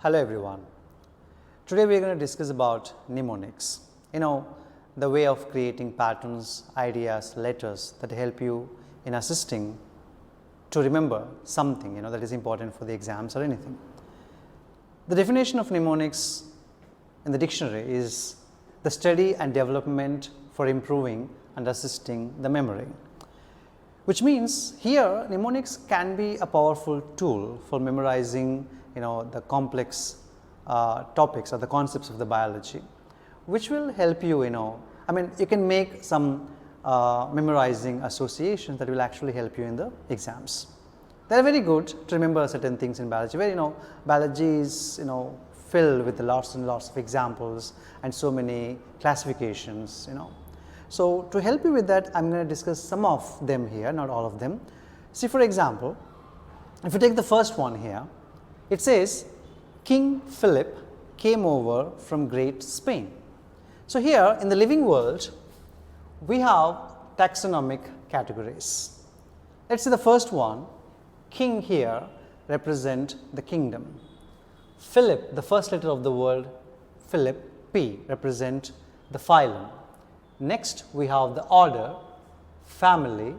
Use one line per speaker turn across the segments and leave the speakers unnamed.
Hello everyone. Today we are going to discuss about mnemonics. The way of creating patterns, ideas, letters that help you in assisting to remember something that is important for the exams or anything. The definition of mnemonics in the dictionary is the study and development for improving and assisting the memory, which means here mnemonics can be a powerful tool for memorizing the complex topics or the concepts of the biology, which will help you, you can make some memorizing associations that will actually help you in the exams. They are very good to remember certain things in biology, where biology is filled with lots and lots of examples and so many classifications. So to help you with that, I am going to discuss some of them here, not all of them. See, for example, if you take the first one here, it says King Philip came over from Great Spain. So here in the living world, we have taxonomic categories. Let's see the first one. King here represent the kingdom. Philip, the first letter of the word Philip, P, represent the phylum. Next we have the order, family,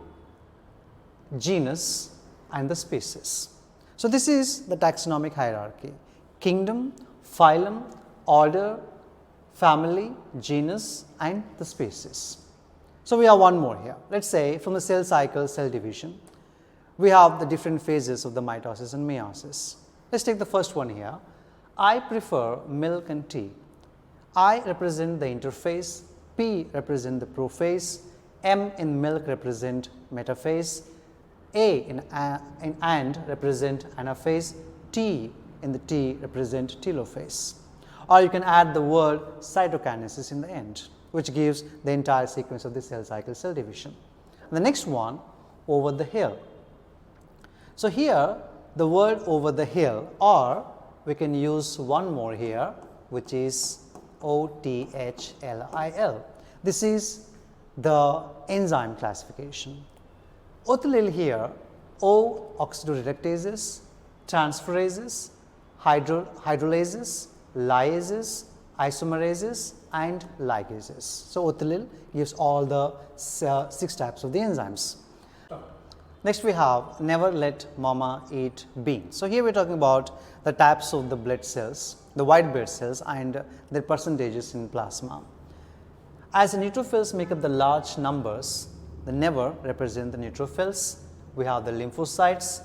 genus and the species. So this is the taxonomic hierarchy: kingdom, phylum, order, family, genus and the species. So we have one more here. Let's say from the cell cycle, cell division, we have the different phases of the mitosis and meiosis. Let's take the first one here. I prefer milk and tea. I represent the interphase, P represent the prophase, M in milk represent metaphase, A in and represent anaphase, T in the T represent telophase. Or you can add the word cytokinesis in the end, which gives the entire sequence of the cell cycle, cell division. And the next one, over the hill. So here the word over the hill, or we can use one more here, which is OTHLIL. This is the enzyme classification. Othylyl here, O oxidoreductases, transferases, hydrolases, lyases, isomerases and ligases. So othylyl gives all the 6 types of the enzymes. Next we have never let mama eat beans. So here we are talking about the types of the blood cells, the white blood cells and their percentages in plasma. As the neutrophils make up the large numbers, the never represent the neutrophils. We have the lymphocytes,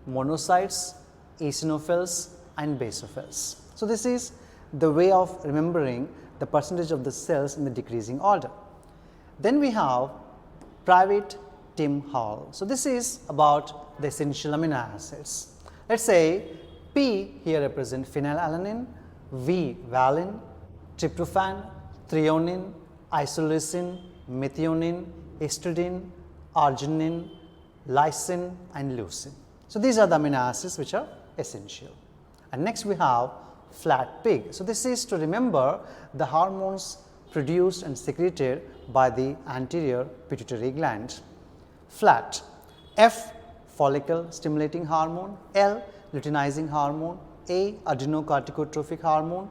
monocytes, eosinophils and basophils. So this is the way of remembering the percentage of the cells in the decreasing order. Then we have private Tim Hall. So this is about the essential amino acids. Let's say P here represent phenylalanine, V valine, tryptophan, threonine, isoleucine, methionine, histidine, arginine, lysine and leucine. So these are the amino acids which are essential. And next we have flat pig. So this is to remember the hormones produced and secreted by the anterior pituitary gland. Flat, F follicle stimulating hormone, L luteinizing hormone, A adrenocorticotropic hormone,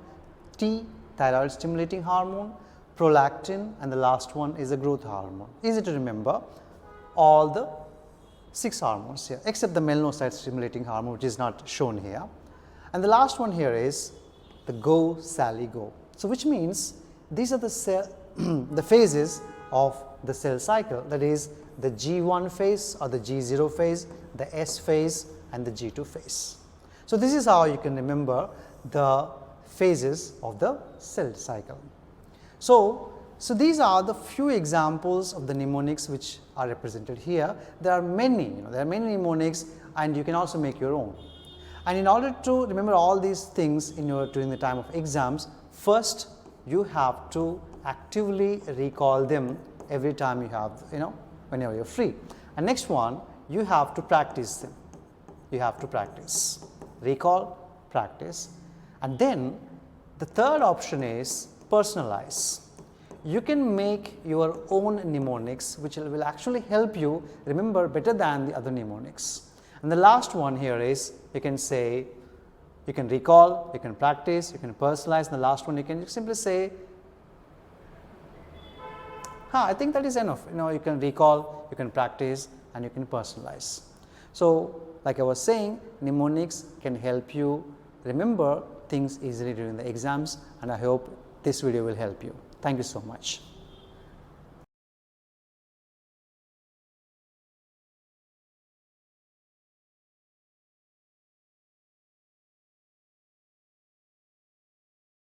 T thyroid stimulating hormone, prolactin and the last one is a growth hormone. Easy to remember all the 6 hormones here except the melanocyte stimulating hormone, which is not shown here. And the last one here is the go Sally go. So which means these are the the phases of the cell cycle, that is the G1 phase or the G0 phase, the S phase and the G2 phase. So this is how you can remember the phases of the cell cycle. So these are the few examples of the mnemonics which are represented here. There are many, there are many mnemonics and you can also make your own. And in order to remember all these things during the time of exams, first you have to actively recall them every time you have, whenever you are free. And next one, you have to practice them. You have to practice, recall, practice. And then the third option is personalize. You can make your own mnemonics which will actually help you remember better than the other mnemonics. And the last one here is you can say You can recall, you can practice, you can personalize, and the last one you can simply say, I think that is enough. You can recall, you can practice, and you can personalize. So, like I was saying, mnemonics can help you remember things easily during the exams, and I hope this video will help you. Thank you so much.